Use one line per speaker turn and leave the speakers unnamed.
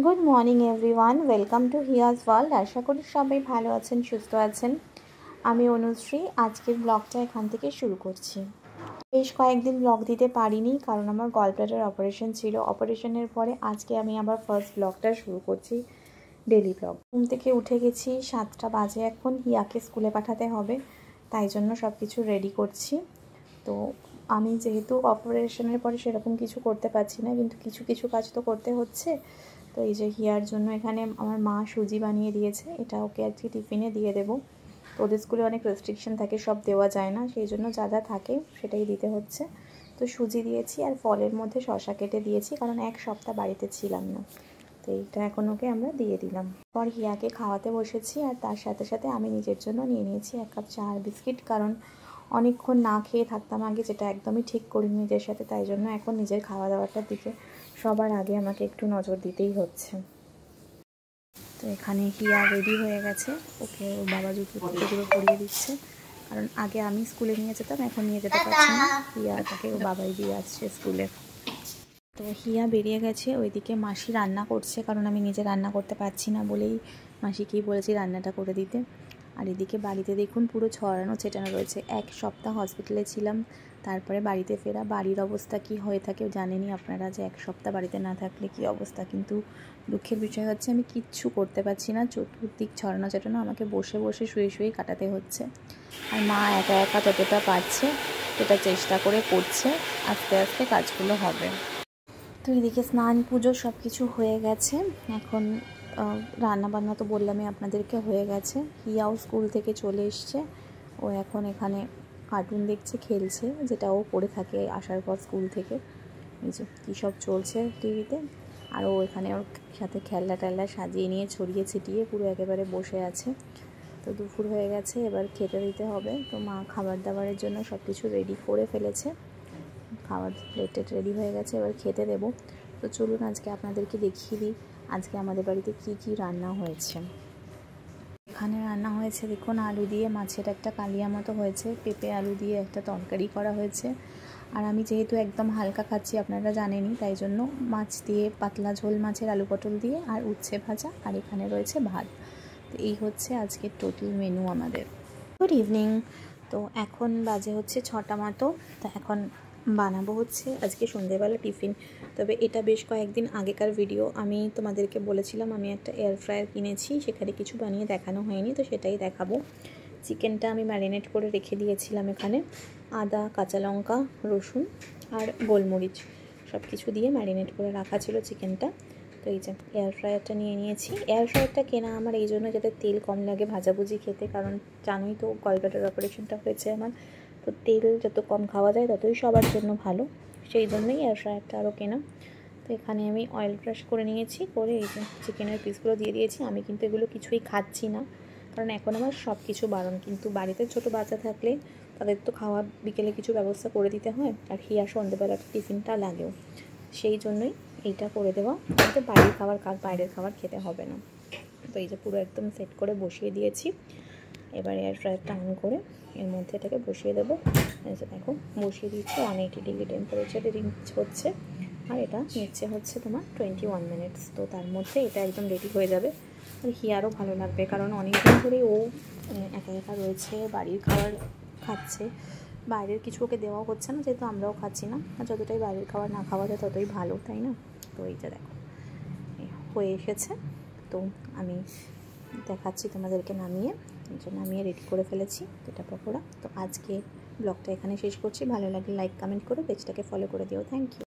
Good morning everyone, welcome to Hiya's world. আশা করি সবাই ভালো আছেন, সুস্থ আছেন। আমি অনুশ্রী। আজকের ব্লগটা এখান থেকে শুরু করছি। বেশ কয়েকদিন ব্লগ দিতে পারিনি কারণ আমার গলব্লাডার অপারেশন ছিল। অপারেশনের পরে আজকে আমি আবার ফার্স্ট ব্লগটা শুরু করছি, ডেলি ব্লগ। ঘুম থেকে উঠে গেছি, 7টা বাজে এখন। হিয়াকে স্কুলে পাঠাতে হবে, তাই জন্য সব কিছু রেডি করছি। তো আমি যেহেতু অপারেশনের পরে সেরকম কিছু করতে পারছি না, কিন্তু কিছু কিছু কাজ তো করতে হচ্ছে। তো এই যে হিয়ার জন্য এখানে আমার মা সুজি বানিয়ে দিয়েছে, এটা ওকে আজকে টিফিনে দিয়ে দেবো। তো ওদের স্কুলে অনেক রেস্ট্রিকশন থাকে, সব দেওয়া যায় না, সেই জন্য যা যা থাকে সেটাই দিতে হচ্ছে। তো সুজি দিয়েছি আর ফলের মধ্যে শসা কেটে দিয়েছি, কারণ এক সপ্তাহ বাড়িতে ছিলাম না। তো এইটা এখন ওকে আমরা দিয়ে দিলাম। পর হিয়াকে খাওয়াতে বসেছি, আর তার সাথে সাথে আমি নিজের জন্য নিয়ে নিয়েছি 1 কাপ চা আর বিস্কিট, কারণ অনেকক্ষণ না খেয়ে থাকতাম আগে, যেটা একদমই ঠিক করিনি নিজের সাথে। তাই জন্য এখন নিজের খাওয়া দাওয়াটার দিকে সবার আগে আমাকে একটু নজর দিতেই হচ্ছে। তো এখানে হিয়া রেডি হয়ে গেছে, ওকে ওর বাবা জুতোগুলো পরিয়ে দিচ্ছে, কারণ আগে আমি স্কুলে নিয়ে যেতাম, এখন নিয়ে যেতে পারছি না। হিয়াটাকে ওর বাবাই দিয়ে আসছে স্কুলে। তো হিয়া বেরিয়ে গেছে, ওইদিকে মাসি রান্না করছে, কারণ আমি নিজে রান্না করতে পারছি না বলেই মাসিকেই বলেছি রান্নাটা করে দিতে। আর এদিকে বাড়িতে দেখুন পুরো ছড়ানো ছেটানো রয়েছে। 1 সপ্তাহ হসপিটালে ছিলাম, তারপরে বাড়িতে ফেরা। বাড়ির অবস্থা কি হয়ে থাকে জানেনই আপনারা, যে 1 সপ্তাহ বাড়িতে না থাকলে কি অবস্থা। কিন্তু দুঃখের বিষয় হচ্ছে আমি কিচ্ছু করতে পারছি না, চতুর্দিক ছড়ানো ছেটানো, আমাকে বসে বসে শুয়ে শুয়েই কাটাতে হচ্ছে। আর মা একা একা যতটা পারছে সেটা চেষ্টা করে করছে, আস্তে আস্তে কাজগুলো হবে। তো এদিকে স্নান পুজো সব কিছু হয়ে গেছে। এখন রান্নাবান্না তো বললামই আপনাদেরকে হয়ে গেছে। হিয়াও স্কুল থেকে চলে এসছে, ও এখন এখানে কার্টুন দেখছে, খেলছে, যেটা ও করে থাকে আসার পর স্কুল থেকে। এই যে কী সব চলছে টিভিতে। আর ও এখানে ওর সাথে খেলনা টেলনা সাজিয়ে নিয়ে ছড়িয়ে ছিটিয়ে পুরো একেবারে বসে আছে। তো দুপুর হয়ে গেছে, এবার খেতে দিতে হবে। তো মা খাবার দাবারের জন্য সব কিছু রেডি করে ফেলেছে, খাবার প্লেটে রেডি হয়ে গেছে, এবার খেতে দেবো। তো চলুন আজকে আপনাদেরকে দেখিয়ে দিই আজকে আমাদের বাড়িতে কি কি রান্না হয়েছে। এখানে রান্না হয়েছে দেখুন, আলু দিয়ে মাছের একটা কালিয়া মতো হয়েছে, পেঁপে আলু দিয়ে একটা তরকারি করা হয়েছে। আর আমি যেহেতু একদম হালকা খাচ্ছি আপনারা জানেনই, তাই জন্য মাছ দিয়ে পাতলা ঝোল মাছের আলু পটল দিয়ে, আর উচ্ছে ভাজা, আর এখানে রয়েছে ভাত। তো এই হচ্ছে আজকের টোটাল মেনু আমাদের। Good evening. তো এখন বাজে হচ্ছে 6টা মতো। তো এখন বানাবো হচ্ছে আজকে সন্ধ্যেবেলা টিফিন। তবে এটা বেশ কয়েকদিন আগেকার ভিডিও। আমি তোমাদেরকে বলেছিলাম আমি একটা এয়ার ফ্রায়ার কিনেছি, সেখানে কিছু বানিয়ে দেখানো হয়নি, তো সেটাই দেখাবো। চিকেনটা আমি ম্যারিনেট করে রেখে দিয়েছিলাম, এখানে আদা, কাঁচা লঙ্কা, রসুন আর গোলমরিচ সব কিছু দিয়ে ম্যারিনেট করে রাখা ছিল চিকেনটা। তো এই যে এয়ার ফ্রায়ারটা নিয়ে নিয়েছি। এয়ার ফ্রায়ারটা কেনা আমার এই জন্য যাতে তেল কম লাগে ভাজাভুজি খেতে, কারণ জানোই তো গলব্লাডার অপারেশনটা হয়েছে আমার। তো তেল যত কম খাওয়া যায় ততই সবার জন্য ভালো, সেই জন্যই এয়ার ফ্রায়ারটা আরও কেনা। তো এখানে আমি অয়েল ব্রাশ করে নিয়েছি, করে এই যে চিকেনের পিসগুলো দিয়ে দিয়েছি। আমি কিন্তু এগুলো কিছুই খাচ্ছি না, কারণ এখন আমার সব কিছু বারণ। কিন্তু বাড়িতে ছোটো বাচ্চা থাকলে তাদের তো খাওয়া বিকেলে কিছু ব্যবস্থা করে দিতে হয়, আর হিয়া সন্ধ্যেবেলা টিফিনটা লাগেও, সেই জন্যই এইটা করে দেওয়া। কিন্তু বাইরের খাবার বাইরের খাবার খেতে হবে না। তো এই যে পুরো একদম সেট করে বসিয়ে দিয়েছি। এবার এয়ার ফ্রায়ারটা অন করে এর মধ্যে এটাকে বসিয়ে দেবো। এই যে দেখো বসিয়ে দিচ্ছি, 180 ডিগ্রি টেম্পারেচারে রিচ হচ্ছে, আর এটা নিচ্ছে হচ্ছে তোমার 21 মিনিটস। তো তার মধ্যে এটা একদম রেডি হয়ে যাবে। আর হিয়ারও ভালো লাগবে, কারণ অনেকদিন ধরেই ও একা একা রয়েছে, বাড়ির খাবার খাচ্ছে, বাইরের কিছু ওকে দেওয়াও হচ্ছে না, যেহেতু আমরাও খাচ্ছি না। আর যতটাই বাইরের খাবার না খাওয়া যায় ততই ভালো, তাই না? তো এইটা দেখো হয়ে এসেছে। তো আমি দেখাচ্ছি তোমাদেরকে নামিয়ে, এই জন্য নামিয়ে রেডি করে ফেলেছি এটা পকোড়া। তো আজকে ব্লগটা এখানে শেষ করছি। ভালো লাগলে লাইক কমেন্ট করে পেজটাকে ফলো করে দিও। Thank you.